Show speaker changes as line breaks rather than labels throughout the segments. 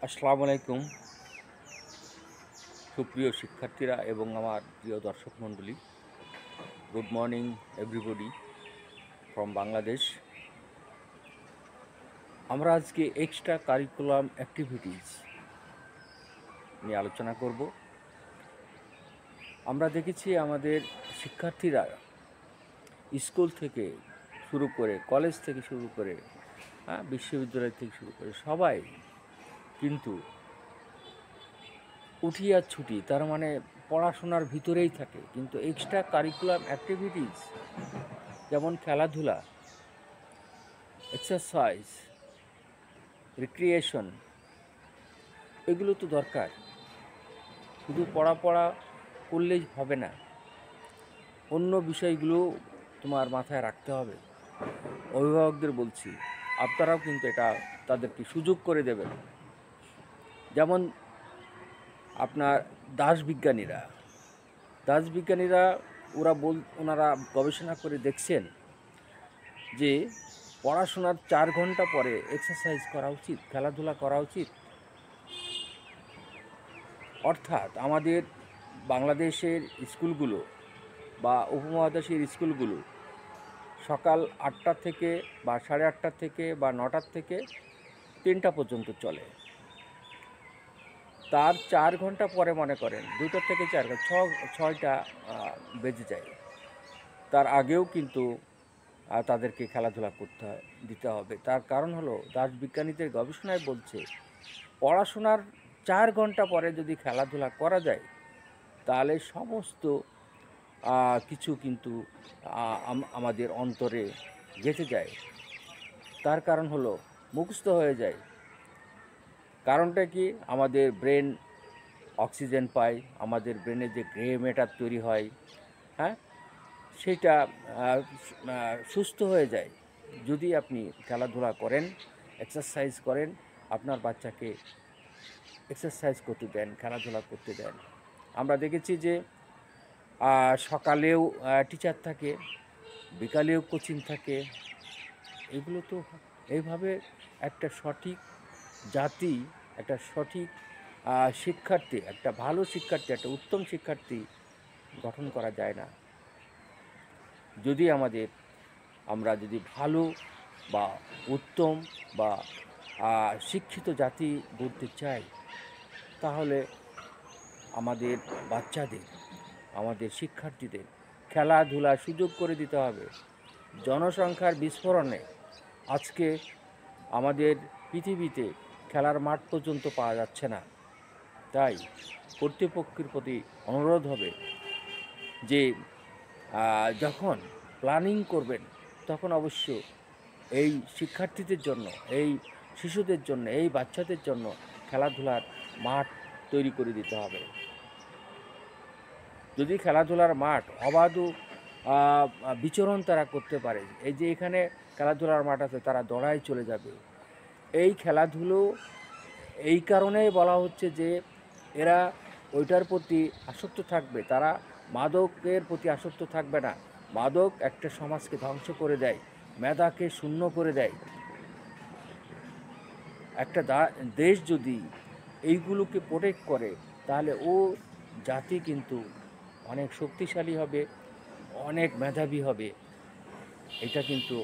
আসসালামু আলাইকুম সুপ্রিয় শিক্ষার্থীরা এবং আমার প্রিয় দর্শক মণ্ডলী। Good morning everybody from Bangladesh. আমরা আজকে এক্সট্রা কারিকুলাম অ্যাক্টিভিটিস নিয়ে আলোচনা করব। আমরা দেখেছি আমাদের শিক্ষার্থীরা স্কুল থেকে শুরু করে, কলেজ থেকে শুরু করে, বিশ্ববিদ্যালয় থেকে শুরু করে সবাই কিন্তু উঠি আর ছুটি, তার মানে পড়াশোনার ভিতরেই থাকে, কিন্তু এক্সট্রা কারিকুলাম অ্যাক্টিভিটিস যেমন খেলাধুলা, এক্সারসাইজ, রিক্রিয়েশন, এগুলো তো দরকার। শুধু পড়া করলেই হবে না, অন্য বিষয়গুলো তোমার মাথায় রাখতে হবে। অভিভাবকদের বলছি, আপনারাও কিন্তু এটা তাদেরকে সুযোগ করে দেবেন। যেমন আপনার দাসবিজ্ঞানীরা ওনারা গবেষণা করে দেখছেন যে পড়াশোনার 4 ঘন্টা পরে এক্সারসাইজ করা উচিত, খেলাধুলা করা উচিত। অর্থাৎ আমাদের বাংলাদেশের স্কুলগুলো বা উপমহাদেশের স্কুলগুলো সকাল 8টা থেকে বা 8:30 থেকে বা 9টার থেকে 3টা পর্যন্ত চলে। তার 4 ঘন্টা পরে মনে করেন 2টা থেকে 4 ঘন্টা, 6টা বেজে যায়। তার আগেও কিন্তু তাদেরকে খেলাধুলা দিতে হবে। তার কারণ হলো দাসবিজ্ঞানীদের গবেষণায় বলছে পড়াশোনার 4 ঘন্টা পরে যদি খেলাধুলা করা যায় তাহলে সমস্ত কিছু কিন্তু আমাদের অন্তরে গেঁথে যায়। তার কারণ হলো মুখস্থ হয়ে যায়। কারণটা কি? আমাদের ব্রেন অক্সিজেন পায়, আমাদের ব্রেনে যে গ্রে ম্যাটার তৈরি হয়, হ্যাঁ, সেটা সুস্থ হয়ে যায় যদি আপনি খেলাধুলা করেন, এক্সারসাইজ করেন, আপনার বাচ্চাকে এক্সারসাইজ করতে দেন, খেলাধুলা করতে দেন। আমরা দেখেছি যে সকালেও টিচার থাকে, বিকালেও কোচিং থাকে। এগুলো তো এইভাবে একটা সঠিক জাতি, একটা সঠিক শিক্ষার্থী, একটা ভালো শিক্ষার্থী, একটা উত্তম শিক্ষার্থী গঠন করা যায় না। যদি আমরা যদি ভালো বা উত্তম বা শিক্ষিত জাতি গড়তে চাই, তাহলে আমাদের বাচ্চাদের, আমাদের শিক্ষার্থীদের খেলাধুলার সুযোগ করে দিতে হবে। জনসংখ্যার বিস্ফোরণে আজকে আমাদের পৃথিবীতে খেলার মাঠ পর্যন্ত পাওয়া যাচ্ছে না। তাই কর্তৃপক্ষের প্রতি অনুরোধ হবে যে যখন প্ল্যানিং করবেন তখন অবশ্য এই শিক্ষার্থীদের জন্য, এই শিশুদের জন্য, এই বাচ্চাদের জন্য খেলাধুলার মাঠ তৈরি করে দিতে হবে। যদি খেলাধুলার মাঠ অবাধ বিচরণ তারা করতে পারে, এই যে এখানে খেলাধুলার মাঠ আছে, তারা দৌড়ায় চলে যাবে। এই খেলাধুলো এই কারণেই বলা হচ্ছে যে এরা ওইটার প্রতি আসক্ত থাকবে, তারা মাদকের প্রতি আসক্ত থাকবে না। মাদক একটা সমাজকে ধ্বংস করে দেয়, মেধাকে শূন্য করে দেয়। একটা দেশ যদি এইগুলোকে প্রোটেক্ট করে তাহলে ও জাতি কিন্তু অনেক শক্তিশালী হবে, অনেক মেধাবী হবে। এটা কিন্তু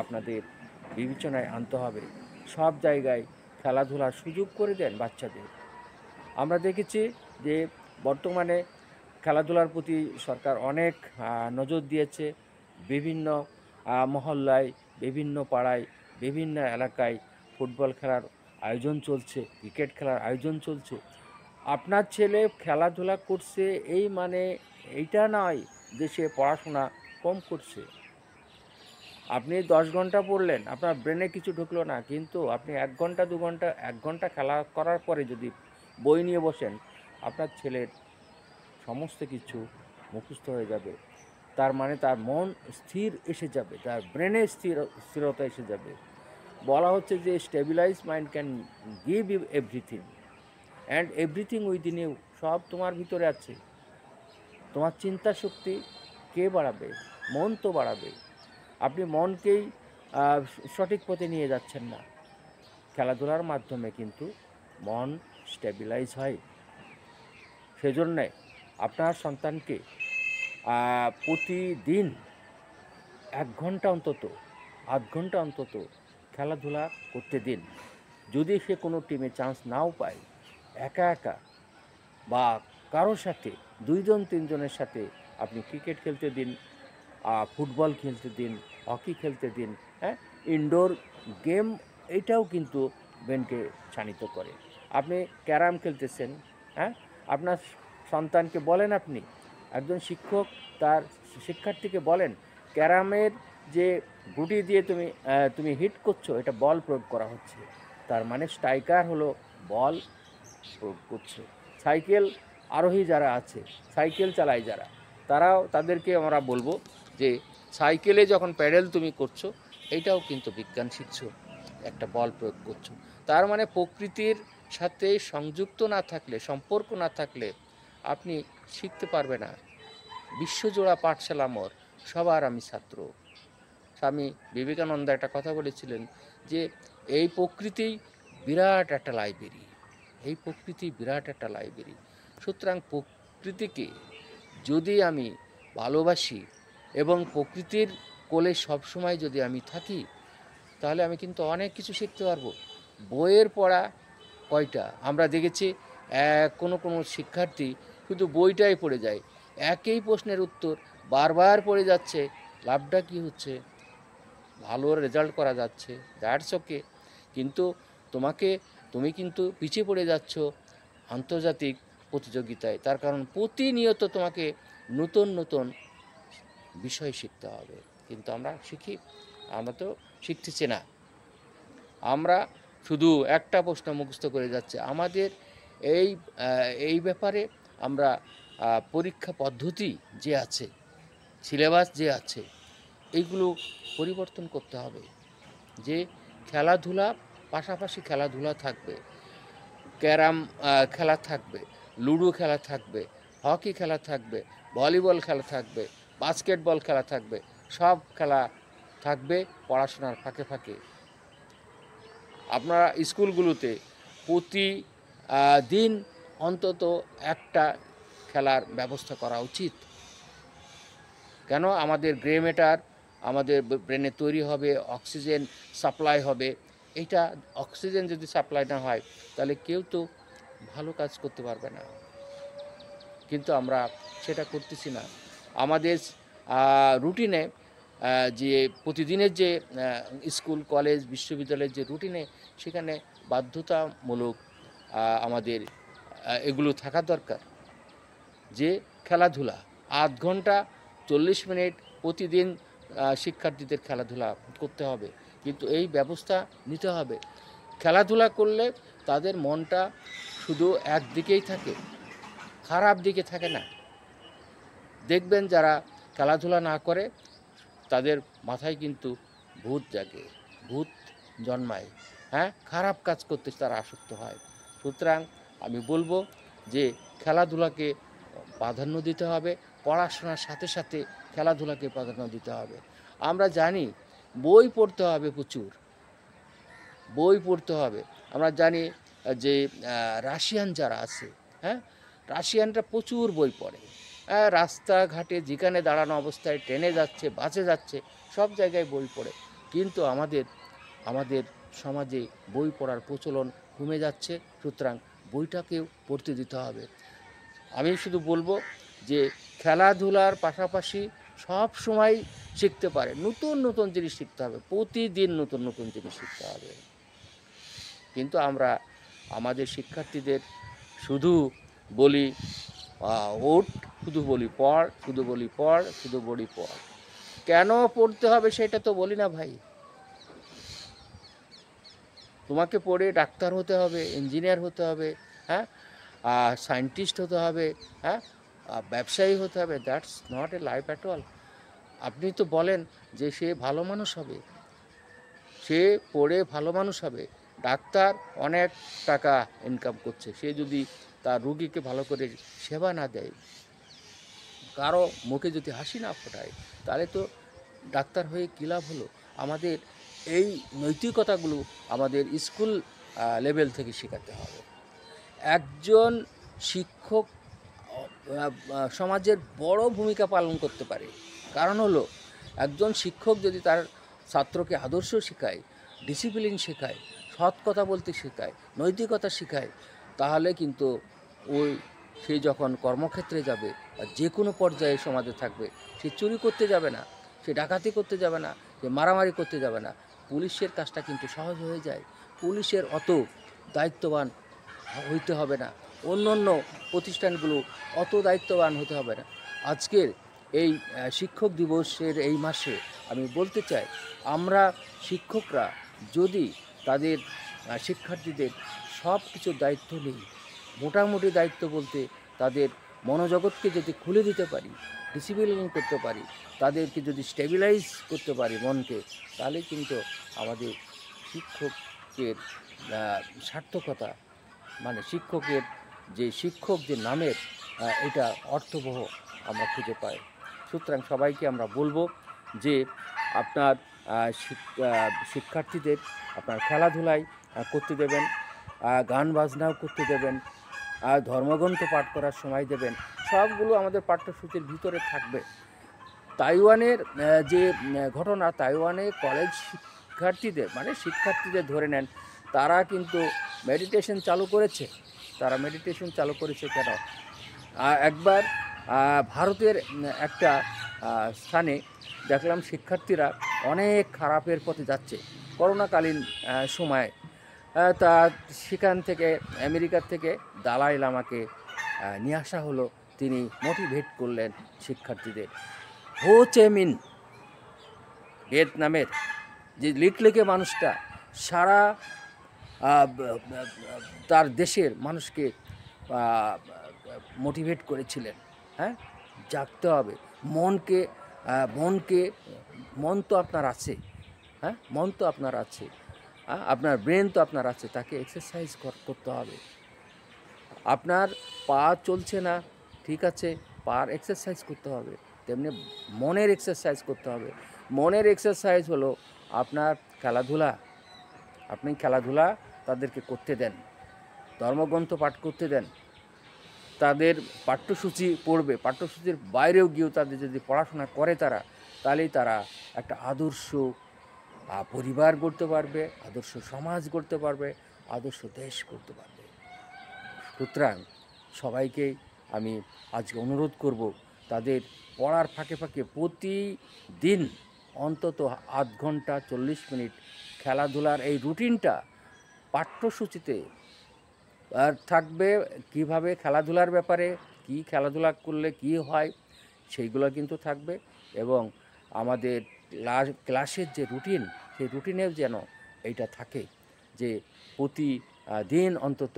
আপনাদের বিবেচনায় আনতে হবে। সব জায়গায় খেলাধুলার সুযোগ করে দেন বাচ্চাদের। আমরা দেখেছি যে বর্তমানে খেলাধুলার প্রতি সরকার অনেক নজর দিয়েছে। বিভিন্ন মহল্লায়, বিভিন্ন পাড়ায়, বিভিন্ন এলাকায় ফুটবল খেলার আয়োজন চলছে, ক্রিকেট খেলার আয়োজন চলছে। আপনার ছেলে খেলাধুলা করছে এই মানে এইটা নয় যে সে পড়াশোনা কম করছে। আপনি 10 ঘন্টা পড়লেন, আপনার ব্রেনে কিছু ঢুকলো না, কিন্তু আপনি 1 ঘন্টা 2 ঘন্টা 1 ঘন্টা খেলা করার পরে যদি বই নিয়ে বসেন, আপনার ছেলের সমস্ত কিছু মুখস্থ হয়ে যাবে। তার মানে তার মন স্থির এসে যাবে, তার ব্রেনে স্থিরতা এসে যাবে। বলা হচ্ছে যে stabilise mind can give you everything and everything within you. সব তোমার ভিতরে আছে। তোমার চিন্তা শক্তি কে বাড়াবে? মন তো বাড়াবে। আপনি মনকেই সঠিক পথে নিয়ে যাচ্ছেন না। খেলাধুলার মাধ্যমে কিন্তু মন স্টেবিলাইজ হয়। সেজন্যে আপনার সন্তানকে প্রতিদিন 1 ঘন্টা অন্তত, আধ ঘন্টা অন্তত খেলাধুলা করতে দিন। যদি সে কোনো টিমে চান্স নাও পায়, একা একা বা কারোর সাথে 2 জন 3 জনের সাথে আপনি ক্রিকেট খেলতে দিন, ফুটবল খেলতে দিন, হকি খেলতে দিন, হ্যাঁ? ইনডোর গেম এটাও কিন্তু ব্রেনকে শানিত করে। আপনি ক্যারাম খেলতেছেন, হ্যাঁ? আপনার সন্তানকে বলেন, আপনি একজন শিক্ষক তার শিক্ষার্থীকে বলেন, ক্যারামের যে গুটি দিয়ে তুমি হিট করছো, এটা বল প্রয়োগ করা হচ্ছে। তার মানে স্ট্রাইকার হলো বল প্রয়োগ করছে। সাইকেল আরোহী যারা আছে, সাইকেল চালায় যারা, তাদেরকে আমরা বলবো যে সাইকেলে যখন প্যাডেল তুমি করছো, এইটাও কিন্তু বিজ্ঞান শিখছো, একটা বল প্রয়োগ করছো। তার মানে প্রকৃতির সাথে সংযুক্ত না থাকলে, সম্পর্ক না থাকলে আপনি শিখতে পারবে না। বিশ্বজোড়া পাঠশালা মোর, সবার আমি ছাত্র। স্বামী বিবেকানন্দ একটা কথা বলেছিলেন যে এই প্রকৃতি বিরাট একটা লাইব্রেরি, এই প্রকৃতি বিরাট একটা লাইব্রেরি। সুতরাং প্রকৃতিকে যদি আমি ভালোবাসি এবং প্রকৃতির কোলে সবসময় যদি আমি থাকি, তাহলে আমি কিন্তু অনেক কিছু শিখতে পারবো। বইয়ের পড়া কয়টা আমরা দেখেছি, কোনো শিক্ষার্থী শুধু বইটাই পড়ে যায়, একই প্রশ্নের উত্তর বারবার পড়ে যাচ্ছে। লাভটা কী হচ্ছে? ভালো রেজাল্ট করা যাচ্ছে, দ্যাটস ওকে, কিন্তু তুমি কিন্তু পিছিয়ে পড়ে যাচ্ছ আন্তর্জাতিক প্রতিযোগিতায়। তার কারণ প্রতিনিয়ত তোমাকে নতুন নতুন বিষয় শিখতে হবে। কিন্তু আমরা তো শিখতেছি না। আমরা শুধু একটা প্রশ্ন মুখস্থ করে যাচ্ছে। আমাদের এই ব্যাপারে আমরা পরীক্ষা পদ্ধতি যে আছে, সিলেবাস যে আছে, এইগুলো পরিবর্তন করতে হবে। যে খেলাধুলা পাশাপাশি খেলাধুলা থাকবে, ক্যারাম খেলা থাকবে, লুডো খেলা থাকবে, হকি খেলা থাকবে, ভলিবল খেলা থাকবে, বাস্কেটবল খেলা থাকবে, সব খেলা থাকবে পড়াশোনার ফাঁকে ফাঁকে। আপনারা স্কুলগুলোতে প্রতিদিন অন্তত একটা খেলার ব্যবস্থা করা উচিত। কেন? আমাদের গ্রে ম্যাটার আমাদের ব্রেনে তৈরি হবে, অক্সিজেন সাপ্লাই হবে। এইটা অক্সিজেন যদি সাপ্লাই না হয়, তাহলে কেউ তো ভালো কাজ করতে পারবে না। কিন্তু আমরা সেটা করতেছি না। আমাদের রুটিনে যে প্রতিদিনের যে স্কুল, কলেজ, বিশ্ববিদ্যালয়ের যে রুটিনে, সেখানে বাধ্যতামূলক আমাদের এগুলো থাকা দরকার। যে খেলাধুলা আধ ঘন্টা 40 মিনিট প্রতিদিন শিক্ষার্থীদের খেলাধুলা করতে হবে। কিন্তু এই ব্যবস্থা নিতে হবে। খেলাধুলা করলে তাদের মনটা শুধু একদিকেই থাকে, খারাপ দিকে থাকে না। দেখবেন যারা খেলাধুলা না করে, তাদের মাথায় কিন্তু ভূত জাগে, ভূত জন্মায়, হ্যাঁ, খারাপ কাজ করতে তারা আসক্ত হয়। সুতরাং আমি বলবো যে খেলাধুলাকে প্রাধান্য দিতে হবে, পড়াশোনার সাথে সাথে খেলাধুলাকে প্রাধান্য দিতে হবে। আমরা জানি বই পড়তে হবে, প্রচুর বই পড়তে হবে। আমরা জানি যে রাশিয়ান যারা আছে, হ্যাঁ, রাশিয়ানরা প্রচুর বই পড়ে। রাস্তাঘাটে যেখানে দাঁড়ানো অবস্থায়, ট্রেনে যাচ্ছে, বাসে যাচ্ছে, সব জায়গায় বই পড়ে। কিন্তু আমাদের সমাজে বই পড়ার প্রচলন কমে যাচ্ছে। সুতরাং বইটাকেও পড়তে দিতে হবে। আমি শুধু বলবো যে খেলাধুলার পাশাপাশি সব সময় শিখতে পারে, নতুন নতুন জিনিস শিখতে হবে, প্রতিদিন নতুন নতুন জিনিস শিখতে হবে। কিন্তু আমরা আমাদের শিক্ষার্থীদের শুধু বলি ওঠ, শুধু বলি পড়, শুধু বলি পড়, শুধু বলি পড়। কেন পড়তে হবে সেটা তো বলি না ভাই। তোমাকে পড়ে ডাক্তার হতে হবে, ইঞ্জিনিয়ার হতে হবে, হ্যাঁ, সায়েন্টিস্ট হতে হবে, হ্যাঁ, ব্যবসায়ী হতে হবে। That's not a life at all. আপনি তো বলেন যে সে ভালো মানুষ হবে, সে পড়ে ভালো মানুষ হবে। ডাক্তার অনেক টাকা ইনকাম করছে, সে যদি তার রুগীকে ভালো করে সেবা না দেয়, কারো মুখে যদি হাসি না ফোটায়, তাহলে তো ডাক্তার হয়ে কী লাভ হলো? আমাদের এই নৈতিকতাগুলো আমাদের স্কুল লেভেল থেকে শেখাতে হবে। একজন শিক্ষক সমাজের বড় ভূমিকা পালন করতে পারে। কারণ হলো একজন শিক্ষক যদি তার ছাত্রকে আদর্শ শেখায়, ডিসিপ্লিন শেখায়, সৎ কথা বলতে শেখায়, নৈতিকতা শেখায়, তাহলে কিন্তু সে যখন কর্মক্ষেত্রে যাবে বা যে কোনো পর্যায়ে সমাজে থাকবে, সে চুরি করতে যাবে না, সে ডাকাতি করতে যাবে না, সে মারামারি করতে যাবে না। পুলিশের কাজটা কিন্তু সহজ হয়ে যায়। পুলিশের অত দায়িত্ববান হইতে হবে না, অন্য অন্য প্রতিষ্ঠানগুলো অত দায়িত্ববান হতে হবে না। আজকের এই শিক্ষক দিবসের এই মাসে আমি বলতে চাই, আমরা শিক্ষকরা যদি তাদের শিক্ষার্থীদের সব কিছুর দায়িত্ব নিই, মোটামুটি দায়িত্ব বলতে তাদের মনোজগৎকে যদি খুলে দিতে পারি, ডিসিপ্লিন করতে পারি, তাদেরকে যদি স্টেবিলাইজ করতে পারি মনকে, তাহলে কিন্তু আমাদের শিক্ষকের সার্থকতা, মানে শিক্ষকের শিক্ষক যে নামের এটা অর্থবহ আমরা খুঁজে পাই। সুতরাং সবাইকে আমরা বলবো যে আপনার শিক্ষার্থীদের আপনার খেলাধুলায় করতে দেবেন, গান বাজনাও করতে দেবেন, ধর্মগ্রন্থ পাঠ করার সময় দেবেন। সবগুলো আমাদের পাঠ্যসূচির ভিতরে থাকবে। তাইওয়ানের যে ঘটনা, তাইওয়ানে কলেজ শিক্ষার্থীদের ধরে নেন, তারা কিন্তু মেডিটেশন চালু করেছে। তারা মেডিটেশন চালু করেছে কেন? একবার ভারতের একটা স্থানে দেখলাম শিক্ষার্থীরা অনেক খারাপের পথে যাচ্ছে করোনাকালীন সময়ে। তা সেখান থেকে আমেরিকার থেকে দালাই লামাকে নিয়ে আসা হলো। তিনি মোটিভেট করলেন শিক্ষার্থীদের। হো চে মিন, ভিয়েতনামের যে লিকলিকে মানুষটা সারা তার দেশের মানুষকে মোটিভেট করেছিলেন। হ্যাঁ, জাগতে হবে, মন তো আপনার আছে, হ্যাঁ, মন তো আপনার আছে, আপনার ব্রেন তো আপনার আছে, তাকে এক্সারসাইজ করতে হবে। আপনার পা চলছে না, ঠিক আছে, পার এক্সারসাইজ করতে হবে, তেমনি মনের এক্সারসাইজ করতে হবে। মনের এক্সারসাইজ হলো আপনার খেলাধুলা। আপনি খেলাধুলা তাদেরকে করতে দেন, ধর্মগ্রন্থ পাঠ করতে দেন, তাদের পাঠ্যসূচি পড়বে, পাঠ্যসূচির বাইরেও গিয়েও তাদের যদি পড়াশোনা করে তাহলেই তারা একটা আদর্শ পরিবার গড়তে পারবে, আদর্শ সমাজ গড়তে পারবে, আদর্শ দেশ করতে পারবে। সুতরাং সবাইকে আমি আজকে অনুরোধ করব, তাদের পড়ার ফাঁকে ফাঁকে প্রতিদিন অন্তত আধ ঘন্টা 40 মিনিট খেলাধুলার এই রুটিনটা পাঠ্যসূচিতে থাকবে। কিভাবে খেলাধুলার ব্যাপারে, কি খেলাধুলা করলে কি হয়, সেইগুলো কিন্তু থাকবে। এবং আমাদের ক্লাসের যে রুটিন, সেই রুটিনেও যেন এইটা থাকে যে প্রতিদিন অন্তত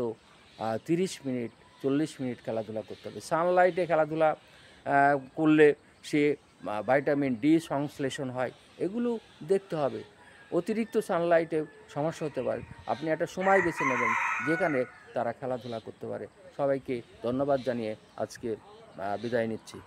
30 মিনিট 40 মিনিট খেলাধুলা করতে হবে। সানলাইটে খেলাধুলা করলে সে ভিটামিন ডি সংশ্লেষণ হয়, এগুলো দেখতে হবে। অতিরিক্ত সানলাইটে সমস্যা হতে পারে। আপনি একটা সময় বেছে নেবেন যেখানে তারা খেলাধুলা করতে পারে। সবাইকে ধন্যবাদ জানিয়ে আজকে বিদায় নিচ্ছি।